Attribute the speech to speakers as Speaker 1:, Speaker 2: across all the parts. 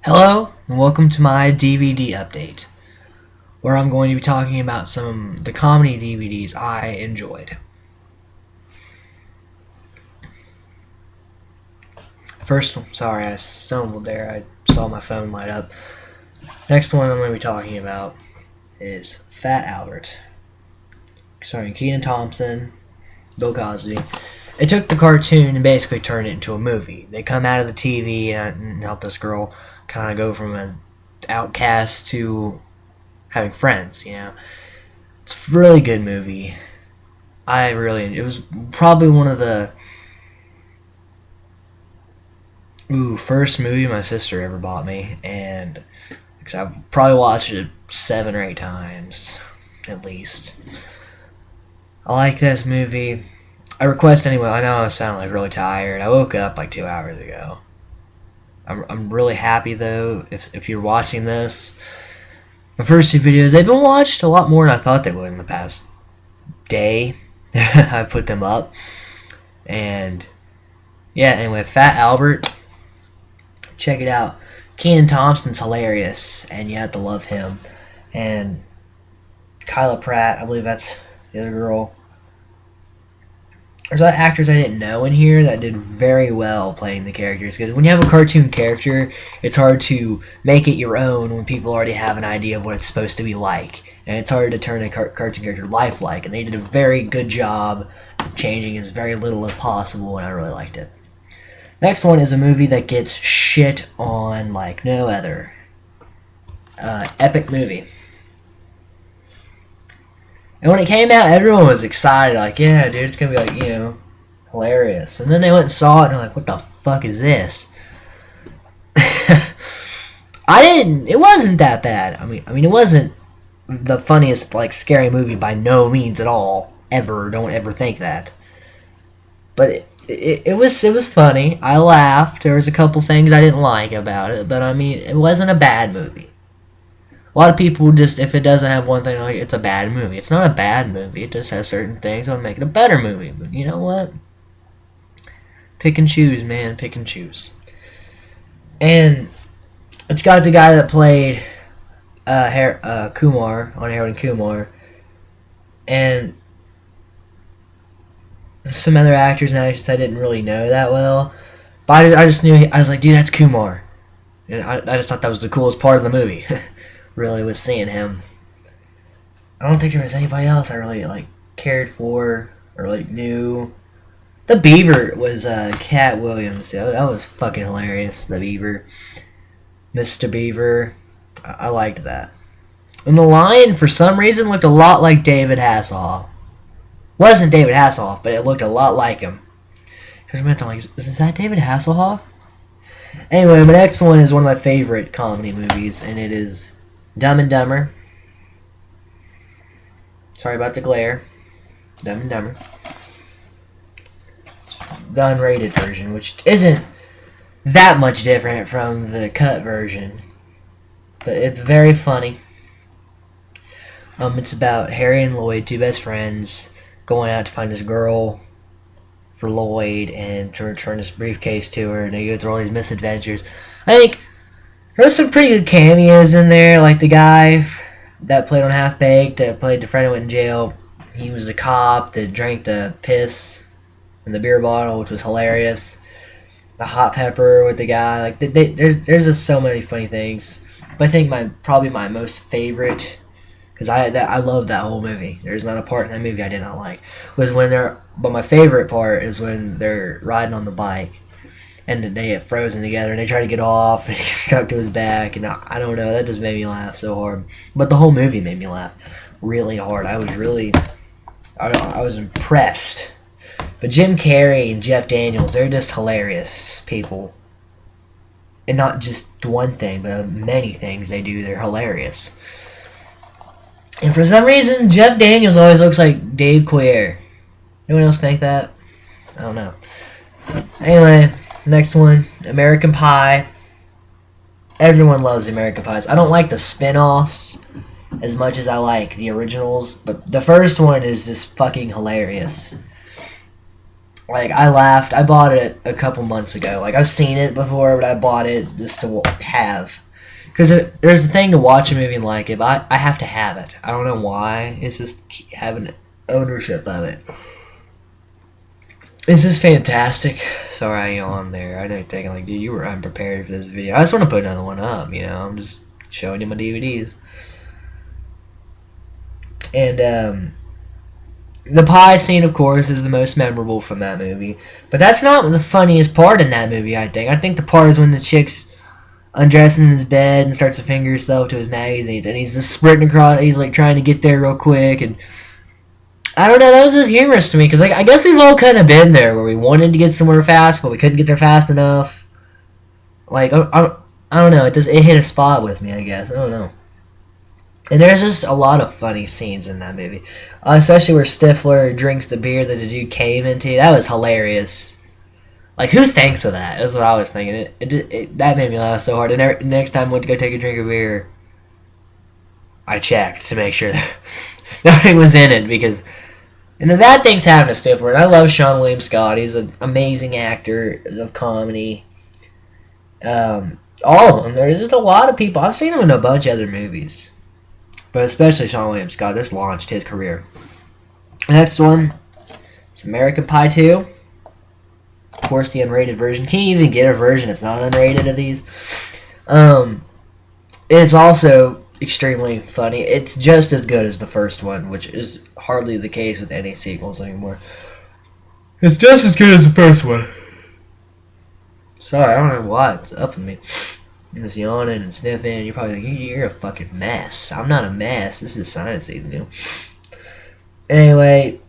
Speaker 1: Hello, and welcome to my DVD update, where I'm going to be talking about some of the comedy DVDs I enjoyed. First, sorry, I stumbled there. I saw my phone light up. Next one I'm going to be talking about is Fat Albert, starring Kenan Thompson, Bill Cosby. It took the cartoon and basically turned it into a movie. They come out of the TV and help this girl kind of go from an outcast to having friends. It's a really good movie. It was probably one of the first movie my sister ever bought me, and I've probably watched it 7 or 8 times at least. I like this movie. I request anyway. I know I sound like really tired. I woke up like 2 hours ago. I'm really happy though. If you're watching this, my first two videos, they've been watched a lot more than I thought they would in the past day. I put them up, and yeah. Anyway, Fat Albert, check it out. Kenan Thompson's hilarious, and you have to love him. And Kyla Pratt, I believe that's the other girl. There's a lot of actors I didn't know in here that did very well playing the characters, because when you have a cartoon character, it's hard to make it your own when people already have an idea of what it's supposed to be like, and it's hard to turn a cartoon character lifelike, and they did a very good job changing as very little as possible, and I really liked it. Next one is a movie that gets shit on like no other. Epic movie. And when it came out, everyone was excited, like, yeah, dude, it's gonna be like, hilarious. And then they went and saw it, and they're like, what the fuck is this? It wasn't that bad. I mean, it wasn't the funniest, like, scary movie by no means at all. Ever. Don't ever think that. But it was funny. I laughed. There was a couple things I didn't like about it, but I mean, it wasn't a bad movie. A lot of people just, if it doesn't have one thing, like, it's a bad movie. It's not a bad movie. It just has certain things that would make it a better movie. But you know what? Pick and choose, man. Pick and choose. And it's got the guy that played Kumar on Harold and Kumar, and some other actors and actresses I didn't really know that well. But I just knew, I was like, dude, that's Kumar. And I just thought that was the coolest part of the movie. Really was seeing him. I don't think there was anybody else I really like cared for or like knew. The Beaver was Cat Williams. Yeah, that was fucking hilarious. The Beaver, Mr. Beaver, I liked that. And the Lion, for some reason, looked a lot like David Hasselhoff. Wasn't David Hasselhoff, but it looked a lot like him. Because I'm like, is that David Hasselhoff? Anyway, my next one is one of my favorite comedy movies, and it is Dumb and Dumber. Sorry about the glare. Dumb and Dumber. The unrated version, which isn't that much different from the cut version, but it's very funny. It's about Harry and Lloyd, two best friends, going out to find this girl for Lloyd and to return this briefcase to her, and they go through all these misadventures. I think there's some pretty good cameos in there, like the guy that played on Half Baked, that played the friend who went in jail. He was the cop that drank the piss in the beer bottle, which was hilarious. The hot pepper with the guy, like there's just so many funny things. But I think probably my most favorite, because I love that whole movie. There's not a part in that movie I did not like. But my favorite part is when they're riding on the bike and they get frozen together and they try to get off and he's stuck to his back, and I don't know, that just made me laugh so hard. But the whole movie made me laugh really hard. I was impressed. But Jim Carrey and Jeff Daniels, they're just hilarious people. And not just one thing, but many things they do, they're hilarious. And for some reason, Jeff Daniels always looks like Dave Coulier. Anyone else think that? I don't know. Anyway, next one, American Pie. Everyone loves the American Pies. I don't like the spin-offs as much as I like the originals, but the first one is just fucking hilarious. Like, I laughed. I bought it a couple months ago. Like, I've seen it before, but I bought it just to have. Because there's a thing to watch a movie and like it, but I have to have it. I don't know why. It's just having ownership of it. This is fantastic. Sorry I yawned there. I know thinking like, dude, you were unprepared for this video. I just want to put another one up, you know. I'm just showing you my DVDs. And the pie scene, of course, is the most memorable from that movie. But that's not the funniest part in that movie, I think. I think the part is when the chick's undressing in his bed and starts to finger himself to his magazines. And he's just sprinting across. He's like trying to get there real quick. And I don't know, that was just humorous to me. Because like, I guess we've all kind of been there where we wanted to get somewhere fast, but we couldn't get there fast enough. Like, I don't know. It hit a spot with me, I guess. I don't know. And there's just a lot of funny scenes in that movie. Especially where Stifler drinks the beer that the dude came into. That was hilarious. Like, who thinks of that? That's what I was thinking. That made me laugh so hard. And next time I went to go take a drink of beer, I checked to make sure that nothing was in it. Because, and that thing's happened to Stifler. And I love Sean William Scott. He's an amazing actor of comedy. All of them. There's just a lot of people. I've seen him in a bunch of other movies. But especially Sean William Scott. This launched his career. Next one is American Pie 2. Of course, the unrated version. Can you even get a version that's not unrated of these? It's also extremely funny. It's just as good as the first one, which is hardly the case with any sequels anymore. It's just as good as the first one. Sorry, I don't know why it's up with me. I'm just yawning and sniffing. You're probably like, you're a fucking mess. I'm not a mess. This is science season, you know. Anyway.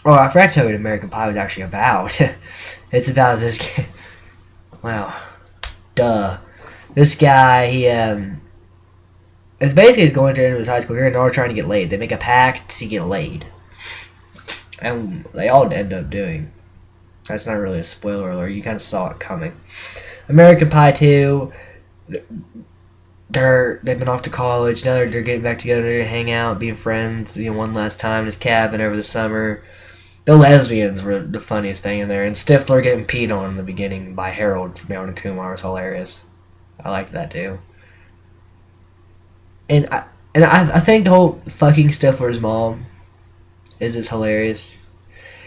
Speaker 1: Oh, I forgot to tell you what American Pie was actually about. It's about this guy. Wow. Duh. This guy, it's basically he's going to the end of his high school career and they're all trying to get laid. They make a pact to get laid. And they all end up doing. That's not really a spoiler alert. You kind of saw it coming. American Pie 2, they've been off to college. Now they're getting back together. They're going to hang out, being friends, one last time in his cabin over the summer. The lesbians were the funniest thing in there. And Stifler getting peed on in the beginning by Harold from Harold and Kumar was hilarious. I liked that too. And I think the whole fucking Stifler's mom is just hilarious.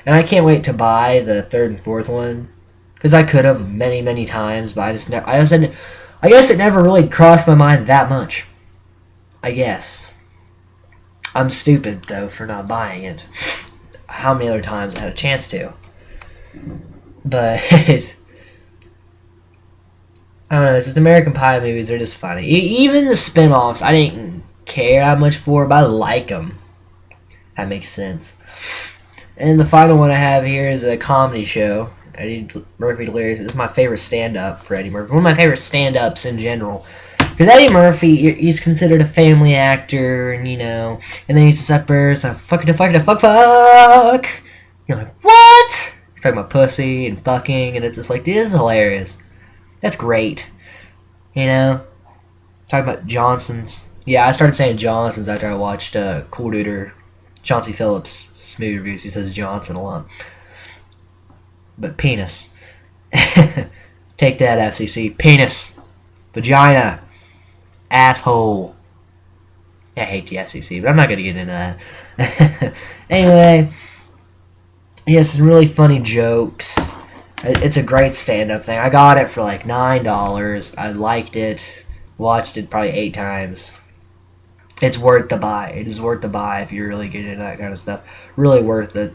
Speaker 1: And I can't wait to buy the third and fourth one. Because I could have many, many times, but I guess it never really crossed my mind that much. I guess. I'm stupid, though, for not buying it. How many other times I had a chance to. But, I don't know, it's just American Pie movies, they're just funny. Even the spin-offs, I didn't care that much for, but I like them. That makes sense. And the final one I have here is a comedy show. Eddie Murphy Delirious is my favorite stand-up for Eddie Murphy. One of my favorite stand-ups in general. Because Eddie Murphy, he's considered a family actor, and and then he's just up there, so fuck. You're like, what? He's talking about pussy and fucking, and it's just like, this is hilarious. That's great. Talking about Johnsons. Yeah, I started saying Johnsons after I watched Coolduder, Chauncey Phillips' movie reviews. He says Johnson a lot. But penis. Take that, FCC. Penis. Vagina. Asshole. I hate the FCC, but I'm not going to get into that. Anyway. He has some really funny jokes. It's a great stand-up thing. I got it for like $9. I liked it. Watched it probably 8 times. It's worth the buy. It is worth the buy if you're really getting into that kind of stuff. Really worth it.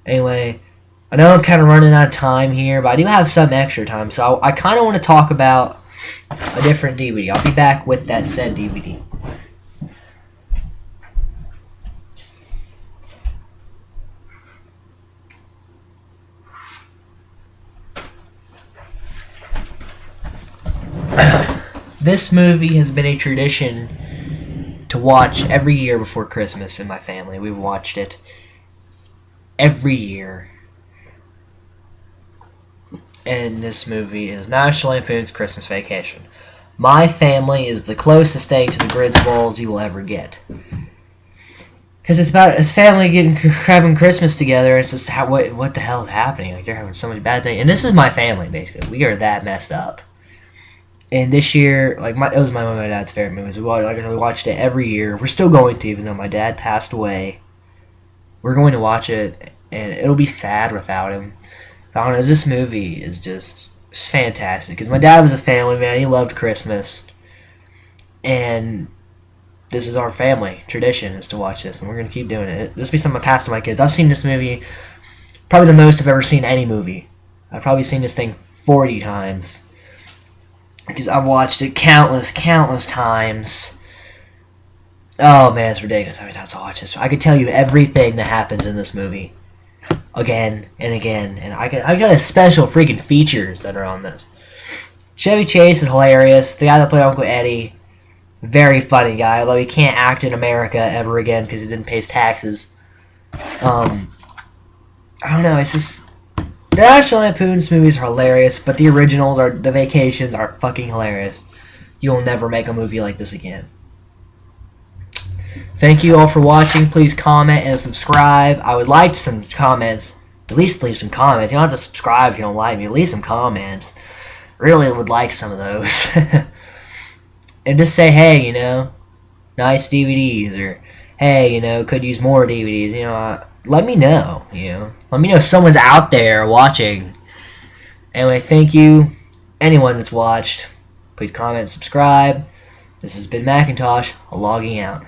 Speaker 1: Anyway. I know I'm kind of running out of time here, but I do have some extra time, so I kind of want to talk about a different DVD. I'll be back with that said DVD. This movie has been a tradition to watch every year before Christmas in my family. We've watched it every year. And this movie is National Lampoon's Christmas Vacation. My family is the closest thing to the Grinch balls you will ever get. Because because it's about his family having Christmas together. It's just what the hell is happening? Like they're having so many bad things, and this is my family basically. We are that messed up. And this year, like it was my mom and my dad's favorite movies. We watched it every year. We're still going to, even though my dad passed away. We're going to watch it, and it'll be sad without him. But I don't know. This movie is just fantastic because my dad was a family man. He loved Christmas, and this is our family tradition is to watch this, and we're gonna keep doing it. This will be something I pass to my kids. I've seen this movie probably the most I've ever seen any movie. I've probably seen this thing 40 times. Because I've watched it countless times. Oh man, it's ridiculous how many times I watch this. I could tell you everything that happens in this movie. Again and again. And I got special freaking features that are on this. Chevy Chase is hilarious. The guy that played Uncle Eddie. Very funny guy. Although he can't act in America ever again because he didn't pay his taxes. I don't know, it's just... The National Lampoon's movies are hilarious, but the originals the Vacations are fucking hilarious. You'll never make a movie like this again. Thank you all for watching. Please comment and subscribe. I would like some comments. At least leave some comments. You don't have to subscribe if you don't like me. Leave some comments. Really would like some of those. And just say, hey, nice DVDs, or hey, could use more DVDs. Let me know, Let me know if someone's out there watching. Anyway, thank you. Anyone that's watched, please comment, subscribe. This has been Macintosh, logging out.